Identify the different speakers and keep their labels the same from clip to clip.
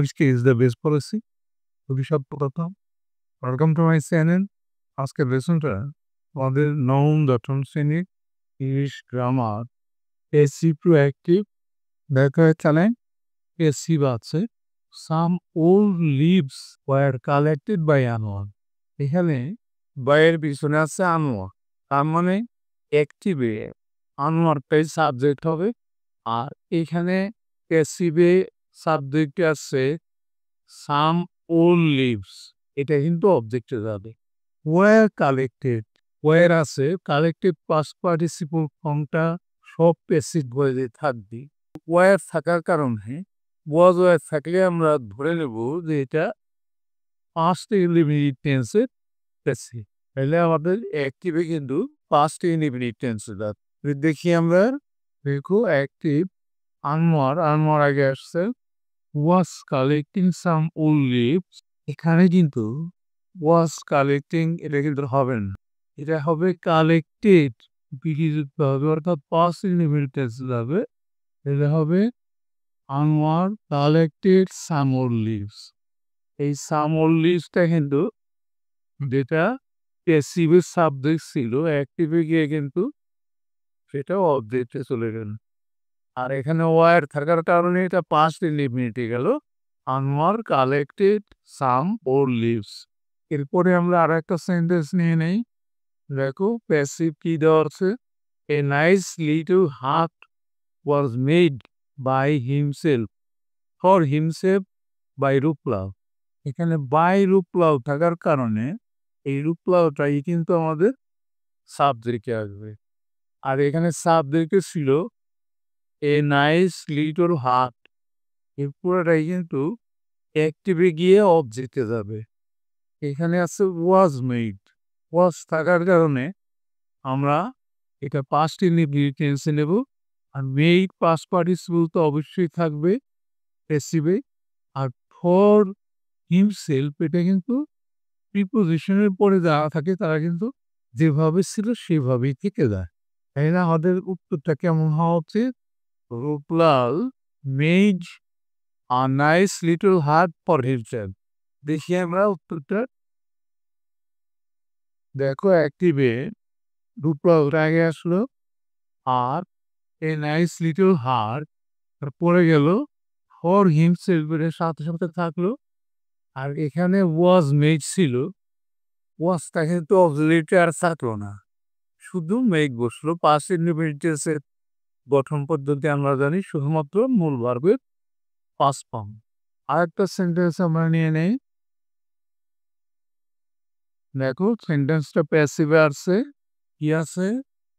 Speaker 1: knowledge is the best policy. অভিশাপ প্রথম welcome to my channel. আজকের লেসনটা আমাদের নবম দশম শ্রেণীর English grammar passive to active দেখা চ্যানেল। প্যাসিভ আছে some old leaves were collected by Anwar. এখানে বাইয়ের পিছনে আছে আনোয়ার, তার মানে অ্যাক্টিভে আনোয়ারটাই সাবজেক্ট হবে। আর এখানে প্যাসিভে সাবজেক্ট আছে সাম ওল্ড লিভস, এটা কিন্তু অবজেক্টে যাবে। ওয়ার কালেক্টেড, ওয়ার আছে কালেক্টেড পাস্ট পার্টিসিপল ফর্মটা সব প্যাসিভ ভয়েসে থাকবে। ওয়ার থাকার কারণে ওয়াজ ওয়ার থাকলে আমরা ধরে নেব যে এটা পাস্ট ইনডিফিনিট টেন্সের প্যাসিভ। তাহলে আমাদের অ্যাক্টিভে কিন্তু পাস্ট ইনডিফিনিট টেন্সে যাবে। দেখি আমরা, দেখো অ্যাক্টিভ আনোয়ার, আনোয়ার আগে আসছে was collecting some old leaves। এখানে কিন্তু was collecting এটা কিন্তু হবে না, এটা হবে কালেক্টেড বিযুক্ত হবে, অর্থাৎ পাস্ট ইনডিফিনিট টেন্সে যাবে। এটা হবে Anwar collected some old leaves. এই সাম ওল্ড লিভসটা কিন্তু যেটা প্যাসিভের সাবজেক্ট ছিল, অ্যাক্টিভে গিয়ে কিন্তু সেটা অবজেক্টে চলে গেল। আর এখানে ওয়ার থাকার কারণে এটা পাস্ট ইনডিফিনিটে গেল, Anwar collected some old leaves. এরপরে আমরা আর একটা সেন্টেন্স নিয়ে নেই। দেখো প্যাসিভ কি দেওয়া আছে, এ nice little hut was made by himself for himself by Ruplal. এখানে বাই রূপলাল থাকার কারণে এই রূপলালটাই কিন্তু আমাদের সাবজেক্টে আসবে। আর এখানে সাবজেক্টে ছিল এ নাইস লিটল হাট, এর পুরোটাই কিন্তু অ্যাক্টিভে গিয়ে অবজেক্টে যাবে। এখানে আছে ওয়াজ মেড, ওয়াজ থাকার কারণে আমরা এটা পাস্ট ইনডিফিনিট টেন্সে নেব। আর মেড পাস্ট পার্টিসিপল তো অবশ্যই থাকবে প্যাসিভে। আর ফর হিমসেলফ এটা কিন্তু প্রিপোজিশনের পরে যারা থাকে তারা কিন্তু যেভাবে ছিল সেভাবেই থেকে যায়। তাই না? আমাদের উত্তরটা কেমন হওয়া উচিত, Ruplal made a nice little হাট ফর হিমসেলফ। দেখি আমরা উত্তরটা, দেখো অ্যাক্টিভে রূপলাল আগে আসলো, আর এ নাইস লিটল হাট পড়ে গেল, ফর হিমসেলফের সাথে সাথে থাকলো। আর এখানে ওয়াজ মেড ছিল, ওয়াজটা কিন্তু অক্সিলারিটা আর থাকলো না, শুধু মেঘ বসলো। পাস্ট ইনডিফিনিট টেন্সের গঠন পদ্ধতি আমরা জানি শুধুমাত্র মূল ভার্বের পাস্ট ফর্ম। আরেকটা সেন্টেন্স আমরা নিয়ে নেই। দেখো সেন্টেন্সটা প্যাসিভে আসছে, কি আছে,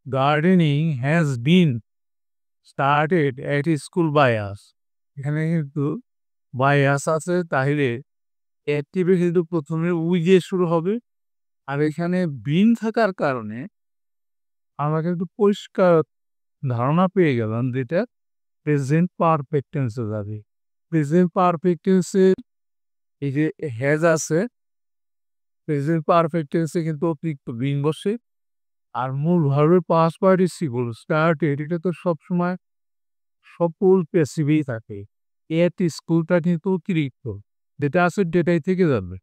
Speaker 1: gardening has been started at school by us. এখানে কিন্তু বাই আস আছে, তাহলে অ্যাক্টিভে কিন্তু প্রথমে উই দিয়ে শুরু হবে। আর এখানে বিন থাকার কারণে আমরা কিন্তু পরিষ্কার ধারণা পেয়ে গেলাম যেটা প্রেজেন্ট পারফেক্ট টেন্সে যাবে। প্রেজেন্ট পারফেক্ট টেন্সের এই যে হ্যাজ আছে, প্রেজেন্ট পারফেক্ট টেন্সে কিন্তু অতিরিক্ত বিন বসে। আর মূল ভার্বের পাস্ট পার্টিসিপল স্টার্টেড এটা তো সবসময় সকল প্যাসিভেই থাকে। এট স্কুলটা কিন্তু অতিরিক্ত, যেটা আছে ডেটাই থেকে যাবে।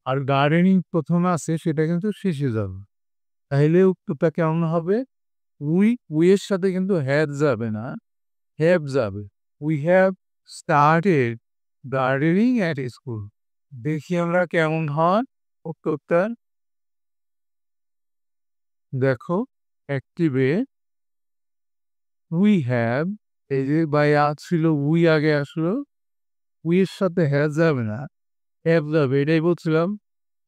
Speaker 1: আর গার্ডেনিং প্রথমে আছে সেটা কিন্তু শেষে যাবে। তাহলে উত্তরটা কেমন হবে, উইয়ের সাথে কিন্তু হ্যাভ যাবে না, হ্যাভ যাবে। We have started gardening at school. দেখি আমরা কেমন হয় উত্তরটা। দেখো অ্যাক্টিভে উই হ্যাভ, এই যে বাই আজ ছিল উই আগে আসলো, উইয়ের সাথে হ্যাভ যাবে না, হ্যাভ যাবে, এটাই বলছিলাম।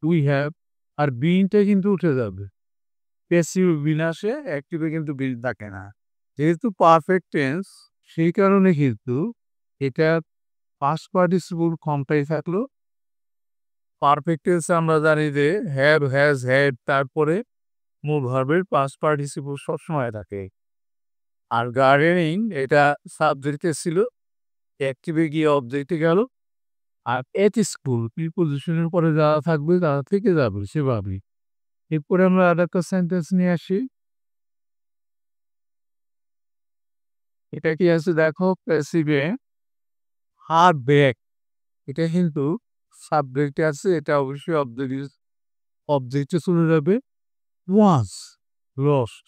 Speaker 1: উই হ্যাভ, আর বিনটা কিন্তু উঠে যাবে। প্যাসিভ বিন আসে, অ্যাক্টিভে কিন্তু বিন থাকে না। যেহেতু পারফেক্ট টেন্স সেই কারণে কিন্তু এটা পাস্ট পার্টিসিপল ফর্মটাই থাকলো। পারফেক্ট টেন্সে আমরা জানি যে হ্যাভ, হ্যাজ, হ্যাড, তারপরে মূল ভার্বের পাস্ট পার্টিসিপল সবসময় থাকে। আর গার্ডেনিং এটা সাবজেক্টে ছিল, অ্যাক্টিভে গিয়ে অবজেক্টে গেল। আর এট স্কুল প্রিপোজিশনের পরে যারা থাকবে তারা থেকে যাবে সেভাবেই। এরপরে আমরা আর একটা সেন্টেন্স নিয়ে আসি। এটা কি আছে দেখো, প্যাসিভে হার ব্যাক, এটা কিন্তু সাবজেক্টে আছে, এটা অবশ্যই অবজেক্টে চলে যাবে ওয়াজ লস্ট।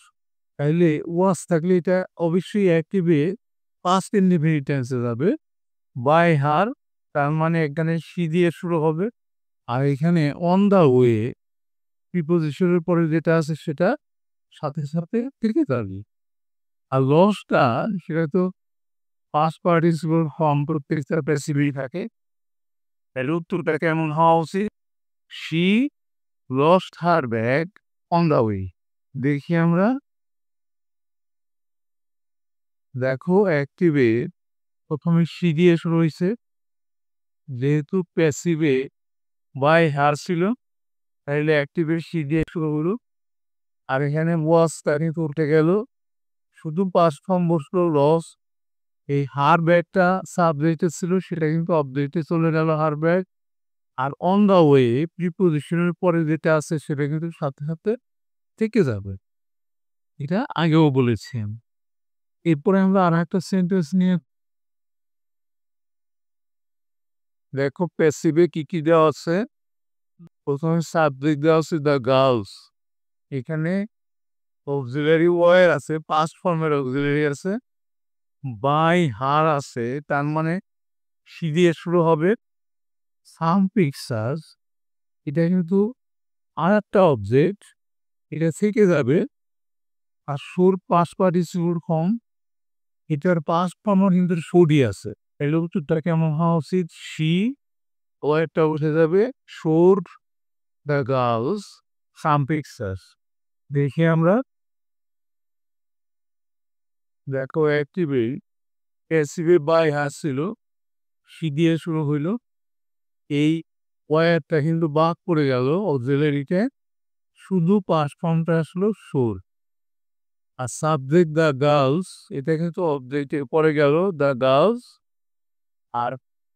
Speaker 1: তাইলে ওয়াজ থাকলে এটা অবশ্যই অ্যাক্টিভে পাস্ট ইনডিফিনিট টেন্সে যাবে। বাই হার তার মানে এখানে সি দিয়ে শুরু হবে। আর এখানে অন দ্য ওয়ে প্রিপোজিশনের পরে যেটা আছে সেটা সাথে সাথে থেকে যাবে। আর লসটা সেটা তো পাস্ট পার্টিসিপল ফর্ম প্রত্যেকটা প্যাসিভই থাকে। তাহলে উত্তরটা কেমন হওয়া উচিত? She lost her bag on the way. দেখি আমরা, দেখো অ্যাক্টিভে প্রথমে সি দিয়ে শুরু হয়েছে, যেহেতু প্যাসিভে বাই হার ছিল তাহলে অ্যাক্টিভে সি দিয়ে শুরু হলো। আর এখানে ওয়াজ তাকে করতে গেল, শুধু পাস্ট ফর্ম বসলো লস। এই হার ব্যাগটা সাবজেক্টে ছিল, সেটা কিন্তু অবজেক্টে চলে গেল হার ব্যাগ। আর অন দ্য ওয়ে প্রিপোজিশনের পরে যেটা আছে সেটা কিন্তু সাথে সাথে থেকে যাবে, এটা আগেও বলেছি আমি। এরপরে আমরা আর একটা সেন্টেন্স নিয়ে দেখো প্যাসিভে কি কি দেওয়া আছে। প্রথমে সাবজেক্ট দেওয়া আছে দ্য গার্লস, এখানে অক্সিলারি ওয়ার আছে, পাস্ট ফর্মের অক্সিলারি আছে, বাই হার আছে, তার মানে সি দিয়ে শুরু হবে। সাম পিকচার্স, এটা কিন্তু আর একটা অবজেক্ট, এটা থেকে যাবে। আর সুর পাস্ট পার্টিসিপল ফর্ম, এটার পাস্ট ফর্মও কিন্তু সুরই আছে। এর উত্তরটা কেমন হওয়া উচিত? সি ওয়ারটা উঠে যাবে, সুর দ্য গার্লস সাম পিকচার্স। দেখি আমরা, দেখো অ্যাক্টিভে প্যাসিভে বাই হার ছিল, সি দিয়ে শুরু হইল। এই ওয়ারটা কিন্তু বাদ পড়ে গেল অক্সিলারিতে, শুধু পাস্ট ফর্মটা আসলো সুর। আর সাবজেক্ট দ্য গার্লস, এটা কিন্তু অবজেক্টে পরে গেল দ্য গার্লস। আর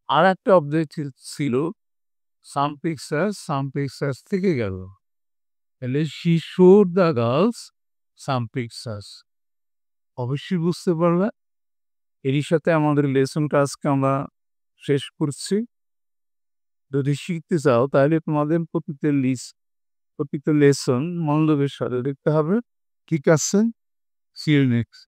Speaker 1: আর একটা অবজেক্ট ছিল সাম পিকচার্স থেকে গেল। তাহলে she showed the girls some pictures. অবশ্যই বুঝতে পারবে। এরই সাথে আমাদের লেসনটা আজকে আমরা শেষ করছি। যদি শিখতে চাও তাহলে তোমাদের প্রতিটা লেসন মনোযোগের সাথে দেখতে হবে। ঠিক আছে, সি ইউ নেক্সট।